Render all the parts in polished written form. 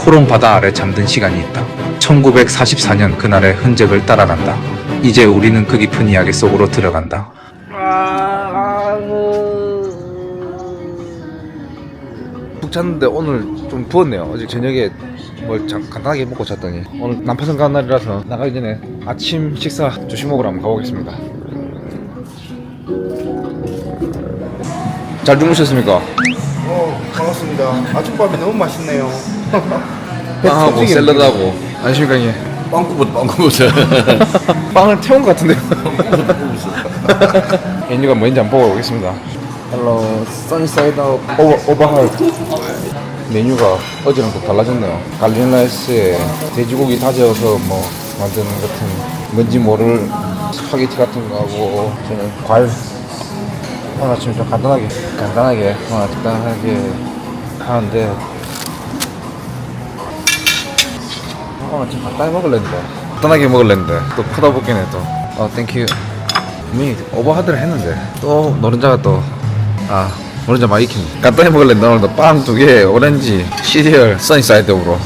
코롬 바다 아래 잠든 시간이 있다. 1944년 그날의 흔적을 따라간다. 이제 우리는 그 깊은 이야기 속으로 들어간다. 푹 잤는데 오늘 좀 부었네요. 어제 저녁에 뭘 간단하게 먹고 잤더니 오늘 난파선 가는 날이라서 나가기 전에 아침 식사 조식 먹으러 한번 가보겠습니다. 잘 주무셨습니까? 반갑습니다. 아침밥이 너무 맛있네요. 빵하고 샐러드하고 안녕하십니까 형님. 빵꾸부터. 빵을 태운 것 같은데요. 메뉴가 뭔지 한번 보고 오겠습니다. 헬로 써니사이드 오버하트. 메뉴가 어제랑 또 달라졌네요. 갈린 라이스에 돼지고기 다져서 뭐 만드는 같은 뭔지 모를 스파게티 같은 거 하고, 저는 과일 오늘 아침 좀 간단하게 오늘 간단하게 하는데, 오늘 좀 간단하게 먹을랬는데 또 퍼다보기네 또. 땡큐. 분명히 오버하드를 했는데 또 노른자가 또 노른자 많이 익히네. 간단히 먹을랬는데 오늘도 빵 2개, 오렌지, 시리얼, 써니사이드업으로.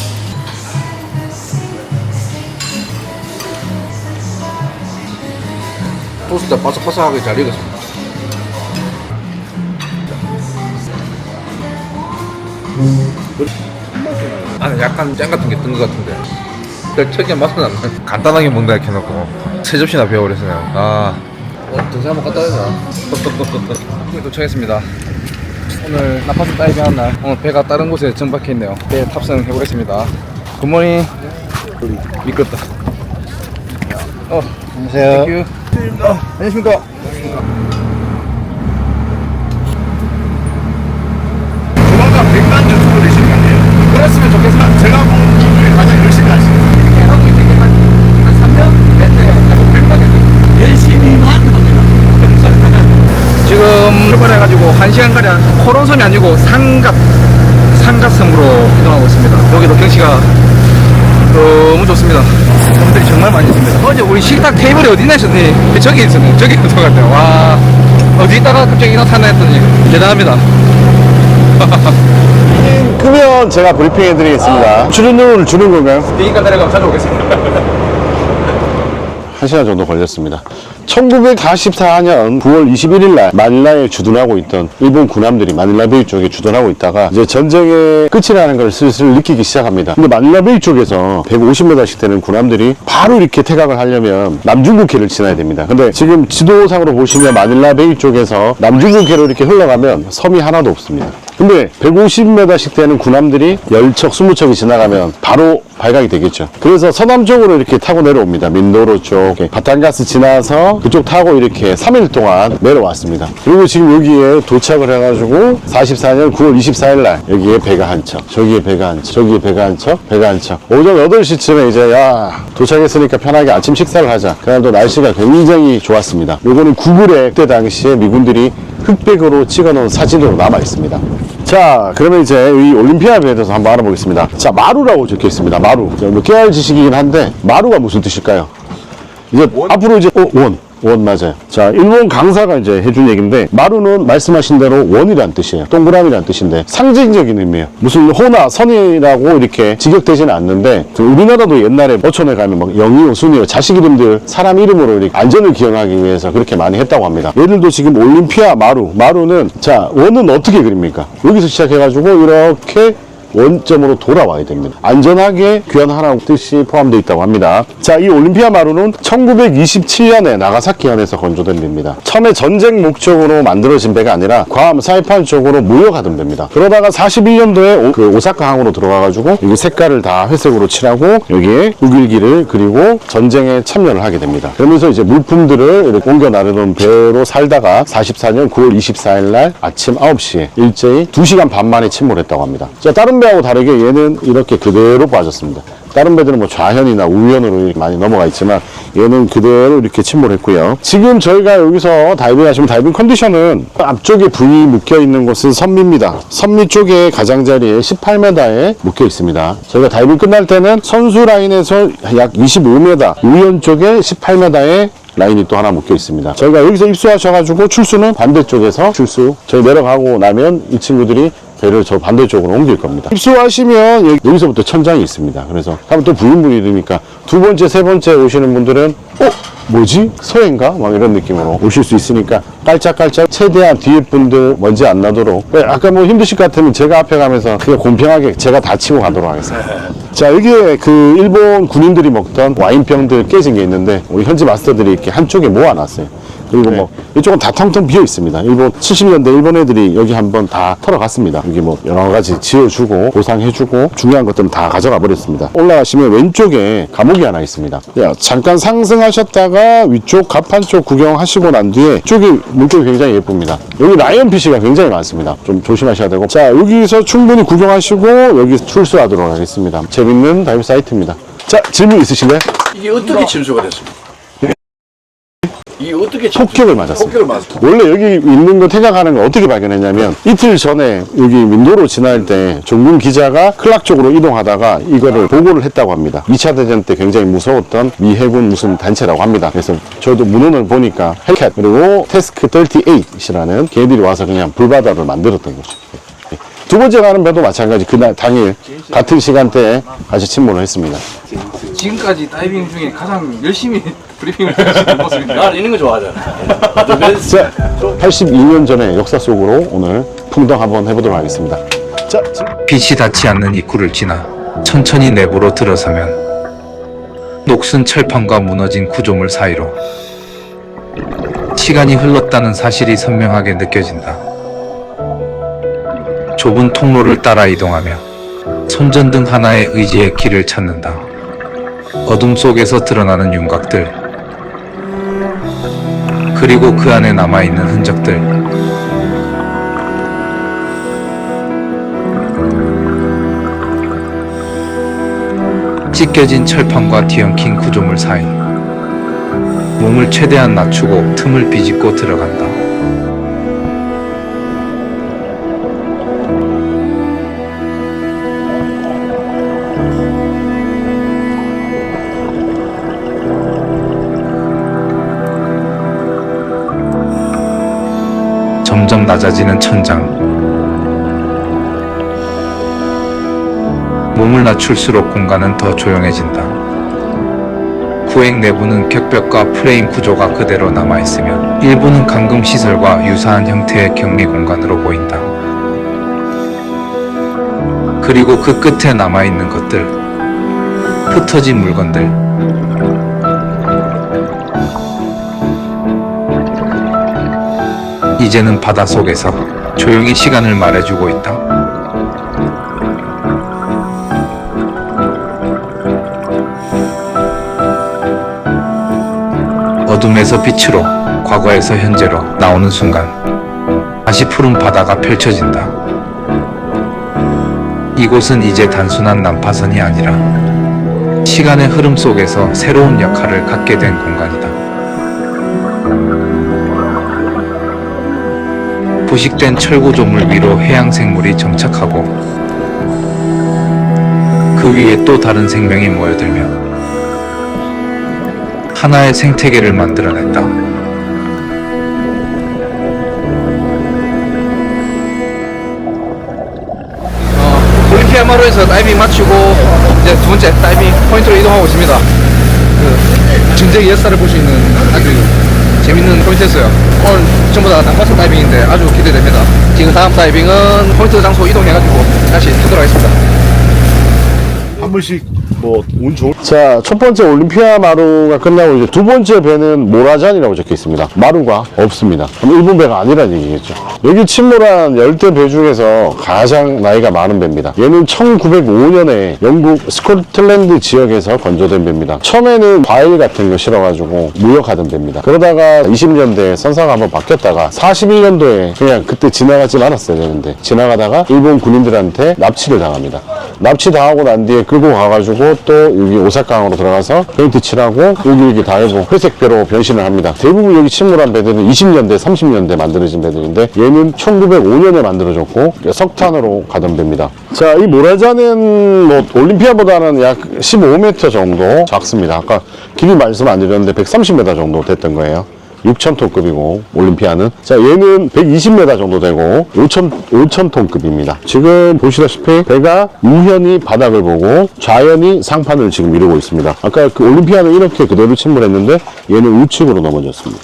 토스트 바삭바삭하게 잘 익었습니다. 약간 짱 같은 게 뜬 것 같은데 별 특이한 맛은 안 나. 간단하게 먹는다 이렇게 해놓고 세 접시나 배워버렸어요. 오늘 등산 한번 갔다 오자. 도착했습니다. 오늘 나파선 다이빙 하는 날. 오늘 배가 다른 곳에 정박해 있네요. 배에 탑승해 보겠습니다. 굿모닝. 미끄럽다. 안녕하세요. 땡큐. 안녕하십니까. 조만간 100만 유튜브 되시는 거 아니에요? 그랬으면 좋겠습니다. 제가 본 중에 가장 열심히 하시는 이렇게 하고 있는 게한 3년 됐네요. 열심히만 합니다. 지금 출발해가지고 1시간가량 코론섬이 아니고 상갑섬으로 이동하고 있습니다. 여기도 경치가 너무 좋습니다. 사람들이 정말 많이 있습니다. 어제 우리 식탁 테이블이 어디 나셨니? 저기 있었네. 저기 있는 것 같아요. 와, 어디 있다가 갑자기 나타나 했더니 대단합니다. 크면 제가 브리핑해 드리겠습니다. 출연료를 주는 건가요? 비행기가 내려가면 찾아오겠습니다. 1시간 정도 걸렸습니다. 1944년 9월 21일 날 마닐라에 주둔하고 있던 일본 군함들이 마닐라 베이 쪽에 주둔하고 있다가 이제 전쟁의 끝이라는 걸 슬슬 느끼기 시작합니다. 근데 마닐라 베이 쪽에서 150m씩 되는 군함들이 바로 이렇게 퇴각을 하려면 남중국해를 지나야 됩니다. 근데 지금 지도상으로 보시면 마닐라 베이 쪽에서 남중국해로 이렇게 흘러가면 섬이 하나도 없습니다. 근데 150m씩 되는 군함들이 10척, 20척이 지나가면 바로 발각이 되겠죠. 그래서 서남쪽으로 이렇게 타고 내려옵니다. 민도로 쪽, 바탄가스 지나서 그쪽 타고 이렇게 3일 동안 내려왔습니다. 그리고 지금 여기에 도착을 해가지고 44년 9월 24일 날 여기에 배가 한 척, 저기에 배가 한 척, 저기에 배가 한 척, 배가 한 척. 오전 8시쯤에 이제 도착했으니까 편하게 아침 식사를 하자. 그날도 날씨가 굉장히 좋았습니다. 요거는 구글에 그때 당시에 미군들이 흑백으로 찍어놓은 사진으로 남아 있습니다. 자, 그러면 이제 이 올림피아에 대해서 한번 알아보겠습니다. 자, 마루라고 적혀 있습니다. 마루. 뭐 깨알 지식이긴 한데 마루가 무슨 뜻일까요? 이제 앞으로 이제 원 맞아요. 자, 일본 강사가 이제 해준 얘기인데, 마루는 말씀하신 대로 원이란 뜻이에요. 동그라미란 뜻인데 상징적인 의미예요. 무슨 호나 선이라고 이렇게 직역되지는 않는데, 우리나라도 옛날에 어촌에 가면 막 영이요, 순이요, 자식 이름들 사람 이름으로 이렇게 안전을 기원하기 위해서 그렇게 많이 했다고 합니다. 예를 들어 지금 올림피아 마루는, 자, 원은 어떻게 그립니까? 여기서 시작해가지고 이렇게 원점으로 돌아와야 됩니다. 안전하게 귀환하라는 뜻이 포함되어 있다고 합니다. 자, 이 올림피아 마루는 1927년에 나가사키현에서 건조된 배입니다. 처음에 전쟁 목적으로 만들어진 배가 아니라 괌, 사이판 쪽으로 모여가던 배입니다. 그러다가 41년도에 그 오사카 항으로 들어가가지고 여기 색깔을 다 회색으로 칠하고 여기에 우길기를 그리고 전쟁에 참여를 하게 됩니다. 그러면서 이제 물품들을 이렇게 옮겨 나르던 배로 살다가 44년 9월 24일 날 아침 9시에 일제히 2시간 반 만에 침몰했다고 합니다. 자, 다른 배하고 다르게 얘는 이렇게 그대로 빠졌습니다. 다른 배들은 뭐 좌현이나 우현으로 이렇게 많이 넘어가 있지만 얘는 그대로 이렇게 침몰했고요. 지금 저희가 여기서 다이빙 하시면 다이빙 컨디션은 앞쪽에 부위 묶여 있는 곳은 선미입니다. 선미 쪽에 가장자리에 18m에 묶여 있습니다. 저희가 다이빙 끝날 때는 선수 라인에서 약 25m, 우현 쪽에 18m에 라인이 또 하나 묶여 있습니다. 저희가 여기서 입수하셔가지고 출수는 반대쪽에서 출수. 저희 내려가고 나면 이 친구들이 배를 저 반대쪽으로 옮길 겁니다. 입수하시면 여기서부터 천장이 있습니다. 그래서 하면 또 불륜불이 되니까 두 번째, 세 번째 오시는 분들은 뭐지? 서해인가? 막 이런 느낌으로 오실 수 있으니까 깔짝깔짝 최대한 뒤에 분들 먼지 안 나도록. 아까 뭐 힘드실 것 같으면 제가 앞에 가면서 그냥 공평하게 제가 다 치고 가도록 하겠습니다. 자, 여기에 그 일본 군인들이 먹던 와인병들 깨진 게 있는데 우리 현지 마스터들이 이렇게 한쪽에 모아놨어요. 그리고 뭐 이쪽은 다 텅텅 비어 있습니다. 일본 70년대 일본 애들이 여기 한번 다 털어갔습니다. 여기 뭐 여러 가지 지어주고 보상해주고 중요한 것들은 다 가져가 버렸습니다. 올라가시면 왼쪽에 감옥이 하나 있습니다. 야, 잠깐 상승하셨다가 위쪽 갑판 쪽 구경하시고 난 뒤에 쪽이 물결이 굉장히 예쁩니다. 여기 라이언 피쉬가 굉장히 많습니다. 좀 조심하셔야 되고. 자, 여기서 충분히 구경하시고 여기 출수하도록 하겠습니다. 재밌는 다이브 사이트입니다. 자, 질문 있으실래요? 이게 어떻게 침수가 됐습니까? 이게 어떻게 폭격을 맞았어요. 폭격을 맞았어요. 원래 여기 있는 거 퇴각하는 걸 어떻게 발견했냐면 이틀 전에 여기 민도로 지날 때 종군 기자가 클락 쪽으로 이동하다가 이거를 보고를 했다고 합니다. 2차 대전 때 굉장히 무서웠던 미 해군 무슨 단체라고 합니다. 그래서 저희도 문헌을 보니까 헬캣 그리고 테스크 38이라는 걔들이 와서 그냥 불바다를 만들었던 거죠. 두 번째 가는 배도 마찬가지 그날 당일 같은 시간대에 같이 침몰을 했습니다. 지금까지 다이빙 중에 가장 열심히 브리핑을 해주시는 모습인데 나 이런 거 좋아하잖아. 자, 82년 전의 역사 속으로 오늘 풍덩 한번 해보도록 하겠습니다. 자, 빛이 닿지 않는 입구를 지나 천천히 내부로 들어서면 녹슨 철판과 무너진 구조물 사이로 시간이 흘렀다는 사실이 선명하게 느껴진다. 좁은 통로를 따라 이동하며 손전등 하나의 의지의 길을 찾는다. 어둠 속에서 드러나는 윤곽들, 그리고 그 안에 남아있는 흔적들. 찢겨진 철판과 뒤엉킨 구조물 사이, 몸을 최대한 낮추고 틈을 비집고 들어간다. 점점 낮아지는 천장. 몸을 낮출수록 공간은 더 조용해진다. 구획 내부는 격벽과 프레임 구조가 그대로 남아있으며 일부는 감금시설과 유사한 형태의 격리 공간으로 보인다. 그리고 그 끝에 남아있는 것들, 흩어진 물건들, 이제는 바닷속에서 조용히 시간을 말해주고 있다. 어둠에서 빛으로, 과거에서 현재로 나오는 순간 다시 푸른 바다가 펼쳐진다. 이곳은 이제 단순한 난파선이 아니라 시간의 흐름 속에서 새로운 역할을 갖게 된 공간이다. 부식된 철구조물 위로 해양 생물이 정착하고 그 위에 또 다른 생명이 모여들며 하나의 생태계를 만들어낸다. 올림피아 마루에서 다이빙 마치고 이제 두 번째 다이빙 포인트로 이동하고 있습니다. 그 전쟁의 역사를 볼 수 있는 아주 재밌는 포인트였어요. 오늘 전부 다 난파선 다이빙인데 아주 기대됩니다. 지금 다음 다이빙은 포인트 장소 이동해가지고 다시 하도록 하겠습니다. 한 번씩 뭐 운 좋은. 자, 첫 번째 올림피아 마루가 끝나고 이제 두 번째 배는 모라잔이라고 적혀 있습니다. 마루가 없습니다. 그럼 일본 배가 아니라는 얘기겠죠. 여기 침몰한 열대 배 중에서 가장 나이가 많은 배입니다. 얘는 1905년에 영국 스코틀랜드 지역에서 건조된 배입니다. 처음에는 과일 같은 거 실어가지고 무역하던 배입니다. 그러다가 20년대에 선사가 한번 바뀌었다가 41년도에 그냥 그때 지나가지 말았어야 되는데 지나가다가 일본 군인들한테 납치를 당합니다. 납치 당하고 난 뒤에 끌고 가가지고 또 여기 오사카항으로 들어가서 페인트 칠하고 여기 다이브 회색배로 변신을 합니다. 대부분 여기 침몰한 배들은 20년대, 30년대 만들어진 배들인데 얘는 1905년에 만들어졌고 석탄으로 가던 배입니다. 자, 이 모라잔은 뭐 올림피아보다는 약 15m 정도 작습니다. 아까 길이 말씀 안 드렸는데 130m 정도 됐던 거예요. 6,000톤급이고 올림피아는 자 얘는 120m 정도 되고 5,000톤급입니다. 지금 보시다시피 배가 우연히 바닥을 보고 좌연히 상판을 지금 이루고 있습니다. 아까 그 올림피아는 이렇게 그대로 침몰했는데 얘는 우측으로 넘어졌습니다.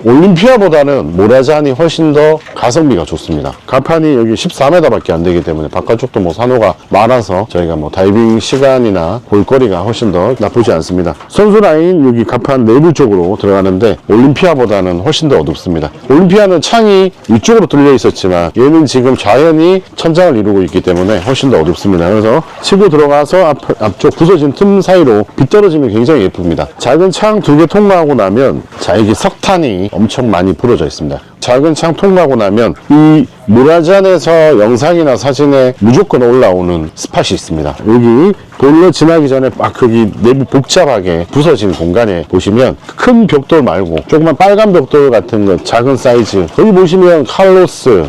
올림피아보다는 모라잔이 훨씬 더 가성비가 좋습니다. 가판이 여기 14m 밖에 안 되기 때문에 바깥쪽도 뭐 산호가 많아서 저희가 뭐 다이빙 시간이나 볼거리가 훨씬 더 나쁘지 않습니다. 선수 라인 여기 가판 내부 쪽으로 들어가는데 올림피아보다는 훨씬 더 어둡습니다. 올림피아는 창이 위쪽으로 뚫려 있었지만 얘는 지금 좌연히 천장을 이루고 있기 때문에 훨씬 더 어둡습니다. 그래서 치고 들어가서 앞쪽 부서진 틈 사이로 빗 떨어지면 굉장히 예쁩니다. 작은 창 2개 통과하고 나면 자 이게 석탄이 엄청 많이 부러져 있습니다. 작은 창 통과하고 나면 이 모라잔에서 영상이나 사진에 무조건 올라오는 스팟이 있습니다. 여기 보일러 지나기 전에 막 여기 내부 복잡하게 부서진 공간에 보시면 큰 벽돌 말고 조그만 빨간 벽돌 같은 거 작은 사이즈 거기 보시면 칼로스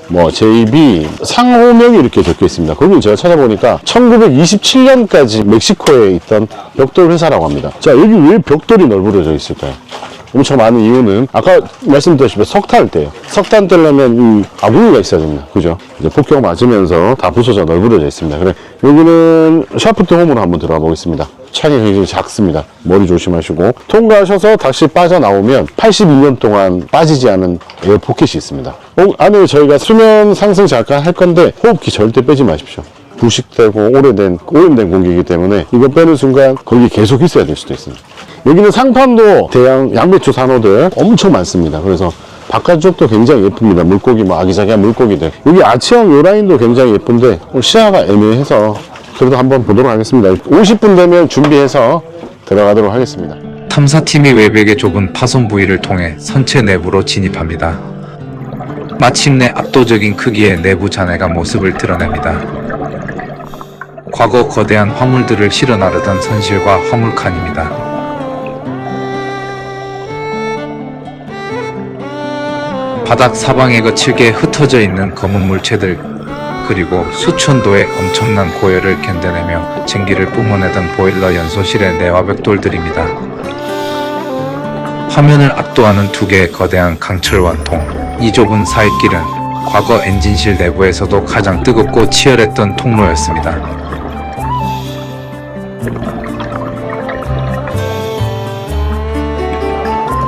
뭐 JB 상호명이 이렇게 적혀 있습니다. 거기 제가 찾아보니까 1927년까지 멕시코에 있던 벽돌 회사라고 합니다. 자 여기 왜 벽돌이 널브러져 있을까요? 엄청 많은 이유는 아까 말씀드렸다시피 석탄 때예요. 석탄 떼려면 이 아궁이가 있어야 됩니다. 그죠? 이제 폭격 맞으면서 다 부서져 널브러져 있습니다. 그래 여기는 샤프트 홈으로 한번 들어가 보겠습니다. 창이 굉장히 작습니다. 머리 조심하시고 통과하셔서 다시 빠져나오면 82년 동안 빠지지 않은 에어 포켓이 있습니다. 안에 저희가 수면 상승 잠깐 할 건데 호흡기 절대 빼지 마십시오. 부식되고 오래된 공기이기 때문에 이거 빼는 순간 거기 계속 있어야 될 수도 있습니다. 여기는 상판도 대형 양배추 산호들 엄청 많습니다. 그래서 바깥쪽도 굉장히 예쁩니다. 물고기, 뭐 아기자기한 물고기들. 여기 아치형 요 라인도 굉장히 예쁜데 시야가 애매해서 그래도 한번 보도록 하겠습니다. 50분 되면 준비해서 들어가도록 하겠습니다. 탐사팀이 외벽의 좁은 파손 부위를 통해 선체 내부로 진입합니다. 마침내 압도적인 크기의 내부 잔해가 모습을 드러냅니다. 과거 거대한 화물들을 실어 나르던 선실과 화물칸입니다. 바닥 사방에 거칠게 흩어져 있는 검은 물체들 그리고 수천 도의 엄청난 고열을 견뎌내며 전기를 뿜어내던 보일러 연소실의 내화벽돌들입니다. 화면을 압도하는 2개의 거대한 강철 완통. 이 좁은 사이길은 과거 엔진실 내부에서도 가장 뜨겁고 치열했던 통로였습니다.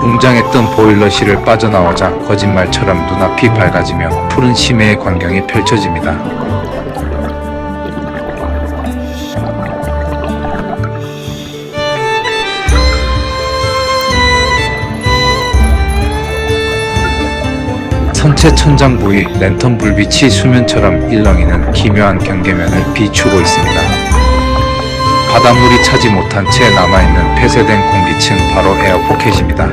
웅장했던 보일러실을 빠져나오자 거짓말처럼 눈앞이 밝아지며 푸른 심해의 광경이 펼쳐집니다. 선체 천장 부위 랜턴 불빛이 수면처럼 일렁이는 기묘한 경계면을 비추고 있습니다. 바닷물이 차지 못한 채 남아있는 폐쇄된 공기층 바로 에어포켓입니다.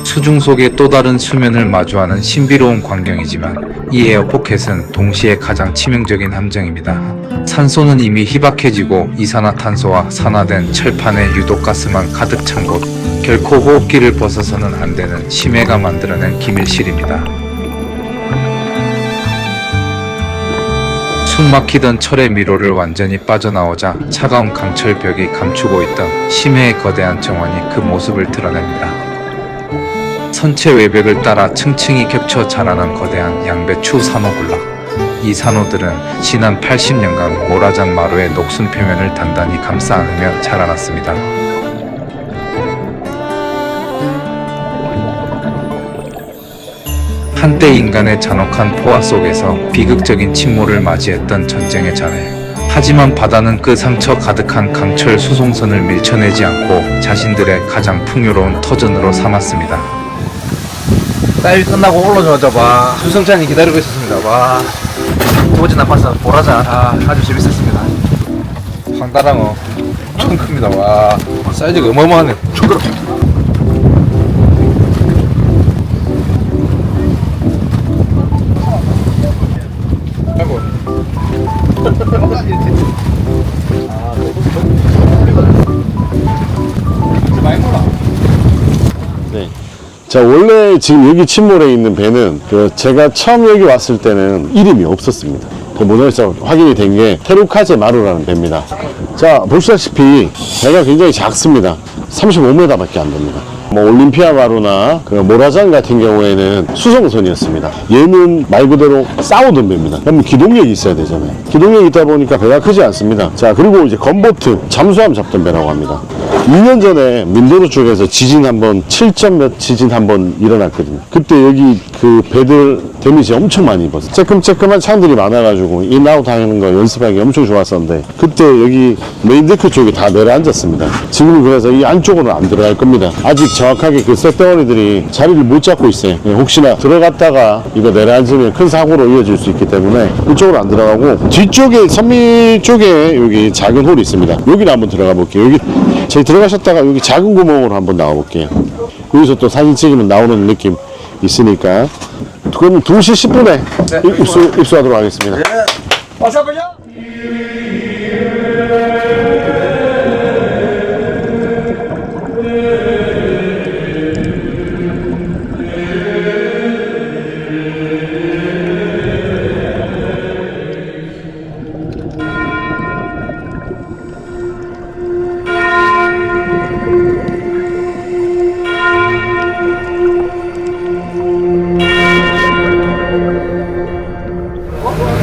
수중 속의 또 다른 수면을 마주하는 신비로운 광경이지만 이 에어포켓은 동시에 가장 치명적인 함정입니다. 산소는 이미 희박해지고 이산화탄소와 산화된 철판에 유독가스만 가득 찬 곳, 결코 호흡기를 벗어서는 안 되는 심해가 만들어낸 기밀실입니다. 숨막히던 철의 미로를 완전히 빠져나오자 차가운 강철벽이 감추고 있던 심해의 거대한 정원이 그 모습을 드러냅니다. 선체 외벽을 따라 층층이 겹쳐 자라난 거대한 양배추 산호군락. 이 산호들은 지난 80년간 모라잔 마루의 녹슨 표면을 단단히 감싸 안으며 자라났습니다. 한때 인간의 잔혹한 포화 속에서 비극적인 침몰을 맞이했던 전쟁의 잔해. 하지만 바다는 그 상처 가득한 강철 수송선을 밀쳐내지 않고 자신들의 가장 풍요로운 터전으로 삼았습니다. 다이빙 끝나고 올라오자마자 와 수성찬이 기다리고 있었습니다. 와 두 번째 나빠서 보라자 아주 재밌었습니다. 황다랑어 엄청 큽니다. 와 사이즈가 어마어마하네. 아이고 네. 자 원래 지금 여기 침몰에 있는 배는 제가 처음 여기 왔을 때는 이름이 없었습니다. 그 모델에서 확인이 된 게 테루카제 마루라는 배입니다. 자, 보시다시피 배가 굉장히 작습니다. 35m밖에 안 됩니다. 뭐 올림피아 마루나 그 모라잔 같은 경우에는 수송선이었습니다. 얘는 말 그대로 싸우던 배입니다. 그러면 기동력이 있어야 되잖아요. 기동력이 있다 보니까 배가 크지 않습니다. 자, 그리고 이제 건보트, 잠수함 잡던 배라고 합니다. 2년 전에 민도르 쪽에서 지진 한번 7점 몇 지진 한번 일어났거든요. 그때 여기 그 배들 데미지 엄청 많이 입었어요. 쬐끔쬐끔한 창들이 많아가지고 인아웃 하는 거 연습하기 엄청 좋았었는데 그때 여기 메인데크 쪽에 다 내려앉았습니다. 지금은 그래서 이 안쪽으로는 안 들어갈 겁니다. 아직 정확하게 그 쇳덩어리들이 자리를 못 잡고 있어요. 혹시나 들어갔다가 이거 내려앉으면 큰 사고로 이어질 수 있기 때문에 이쪽으로 안 들어가고 뒤쪽에 선미 쪽에 여기 작은 홀이 있습니다. 여기를 한번 들어가 볼게요. 여기 저희 들어가셨다가 여기 작은 구멍으로 한번 나와 볼게요. 여기서 또 사진 찍으면 나오는 느낌 있으니까 그럼 2시 10분에 입수하도록 하겠습니다.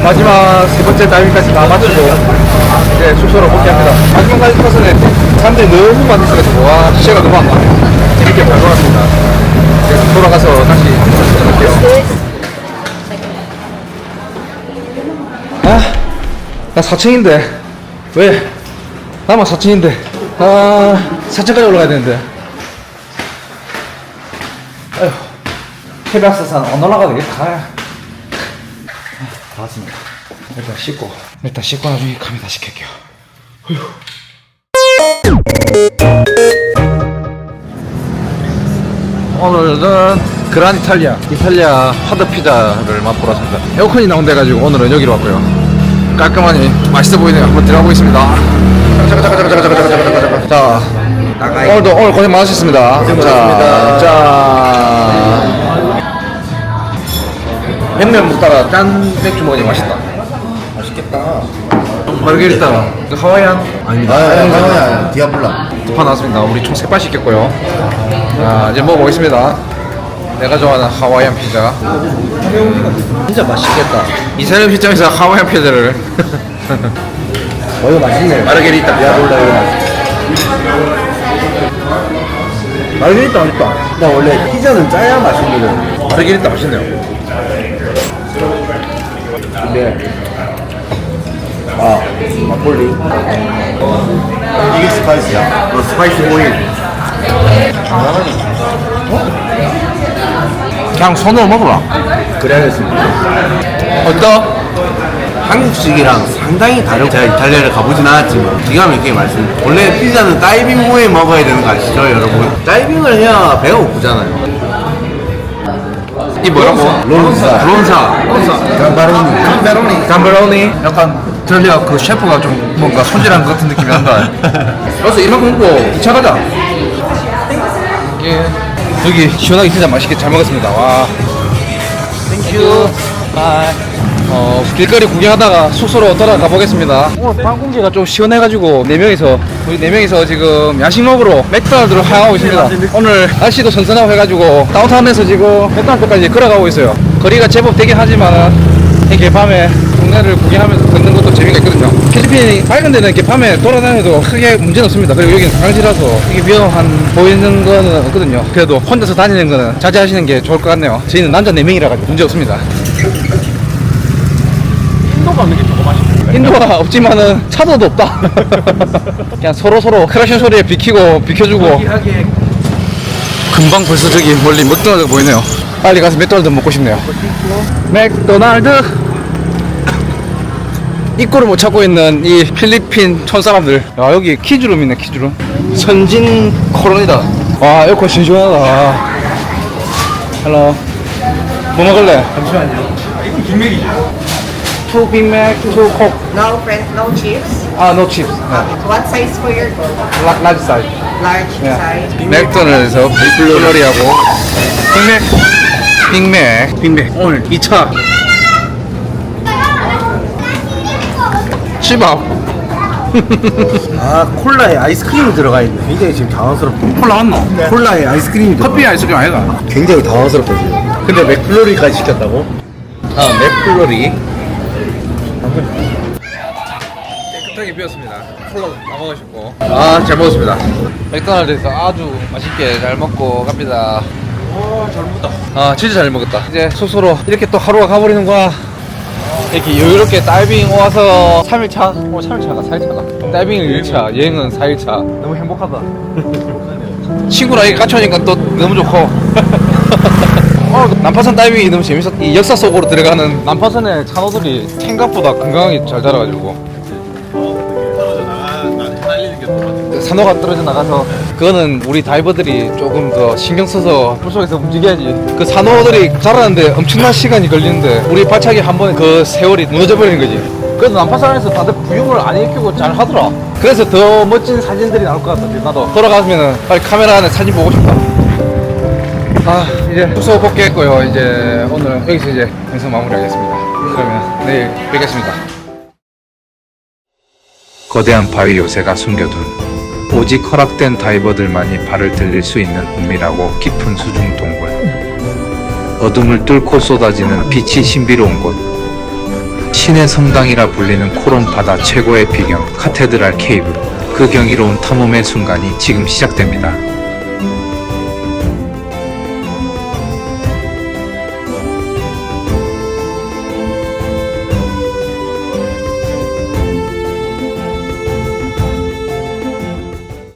마지막 세 번째 다이빙까지 다 마치고 이제 숙소로 복귀합니다. 마지막까지 타서는 사람들이 너무 많이 있어가지고 와 시체가 너무 안 나와요. 재밌게 잘 놀았습니다. 이제 돌아가서 다시 출전할게요. 나 4층인데 왜? 나만 4층인데 4층까지 올라가야 되는데 아휴 테라스산 안 올라가도 되겠다. 다 왔습니다. 일단 씻고 나중에 카메라 다시 켤게요. 오늘은 그란 이탈리아 하드 피자를 맛보러 왔습니다. 에어컨이 나온다 해가지고 오늘은 여기로 왔고요. 깔끔하니 맛있어 보이네요. 한번 들어가 보겠습니다. 자, 오늘 고생 많으셨습니다. 자. 냉면 먹다가 짠 맥주 먹으니 맛있다. 맛있겠다. 마르게리타, 하와이안? 아닙니다. 하와이안 디아블라. 두 판 나왔습니다. 우리 총 3판 시켰고요. 자, 이제 먹어보겠습니다. 내가 좋아하는 하와이안 피자. 진짜 맛있겠다. 이사람 시점에서 하와이안 피자를. 이거 맛있네. 마르게리타. 디아블라 이거 마르게리타 맛있다. 나 원래 피자는 짜야 맛있거든. 마르게리타 맛있네요. 근데 막걸리 이게 스파이스야. 스파이스 오일. 그냥 손으로 먹어라. 그래야겠습니다. 어떠? 한국식이랑 상당히 다르고 제가 이탈리아를 가보진 않았지만 기가 막히게 맛있습니다. 원래 피자는 다이빙 후에 먹어야 되는 거 아시죠 여러분? 다이빙을 해야 배가 고프잖아요. 이 뭐라고? 론사 감베로니. 약간 이탈리아 그 셰프가 좀 뭔가 손질한 것 같은 느낌이 난다. 그래서 이만큼 먹고 2차 가자. 여기 시원하게 진짜 맛있게 잘 먹었습니다. 와. 땡큐. 바이. 길거리 구경하다가 숙소로 돌아가 보겠습니다. 오늘 밤 공기가 좀 시원해가지고 우리 4명이서 지금 야식 먹으러 맥도날드로 향하고 있습니다. 오늘 날씨도 선선하고 해가지고 다운타운에서 지금 맥도날드까지 걸어가고 있어요. 거리가 제법 되긴 하지만 이렇게 밤에 동네를 구경하면서 걷는 것도 재미가 있거든요. 필리핀이 밝은 데는 이렇게 밤에 돌아다녀도 크게 문제는 없습니다. 그리고 여기는 관광지라서 이게 위험한 보이는 거는 없거든요. 그래도 혼자서 다니는 거는 자제하시는 게 좋을 것 같네요. 저희는 남자 4명이라 가지고 문제 없습니다. 인도가 없지만은 차도도 없다. 그냥 서로 크라싱 소리에 비켜주고. 금방 벌써 저기 멀리 맥도날드 보이네요. 빨리 가서 맥도날드 먹고 싶네요. 맥도날드. 입구를 못 찾고 있는 이 필리핀 촌사람들. 야, 여기 키즈룸 있네. 키즈룸. 선진 코로니다. 와, 에어컨 시원하다. 헬로. 뭐 먹을래? 잠시만요. 이건 빅맥이죠. 2 Big Mac, 2 Coke. No French, no chips. No chips. What size for your Large size. large size? 맥도날드에서 빅플로리하고 빅맥 오늘 2차 치밥 아 콜라에 아이스크림이 들어가 있네. 굉장히 지금 당황스럽다. 콜라 왔노? 콜라에 아이스크림이 들어가. 커피 아이스크림 아이가? 굉장히 당황스럽다 지금. 근데 맥플로리까지 시켰다고? 아, 맥플로리. 깨끗하게 비웠습니다. 콜라 다 먹으셨고. 아, 잘 먹었습니다. 맥도날드에서 아주 맛있게 잘 먹고 갑니다. 잘 먹었다. 아, 진짜 잘 먹었다. 이제 스스로 이렇게 또 하루가 가버리는구나. 이렇게 여유롭게 다이빙 와서 3일차? 오늘 3일차가 4일차가. 다이빙은 1차, 여행은 4일차. 너무 행복하다. 친구랑 이렇게 같이 오니까 또 너무 좋고. 난파선 다이빙이 너무 재밌었. 이 역사 속으로 들어가는 난파선의 찬호들이 생각보다 건강하게 잘 자라가지고. 산호가 떨어져 나가서 그거는 우리 다이버들이 조금 더 신경 써서 물속에서 움직여야지. 그 산호들이 자라는데 엄청난 시간이 걸리는데 우리 발차기 한 번에 그 세월이 무너져 버리는 거지. 그래서 난파선에서 다들 구육을 안 익히고 잘 하더라. 그래서 더 멋진 사진들이 나올 것 같아. 나도 돌아가면은 빨리 카메라 안에 사진 보고 싶다. 아, 이제 숙소 복귀했고요. 이제 오늘 여기서 이제 영상 마무리하겠습니다. 그러면 내일 뵙겠습니다. 거대한 바위 요새가 숨겨둔 오직 허락된 다이버들만이 발을 들릴 수 있는 은밀하고 깊은 수중 동굴. 어둠을 뚫고 쏟아지는 빛이 신비로운 곳. 신의 성당이라 불리는 코론 바다 최고의 비경 카테드랄 케이브. 그 경이로운 탐험의 순간이 지금 시작됩니다.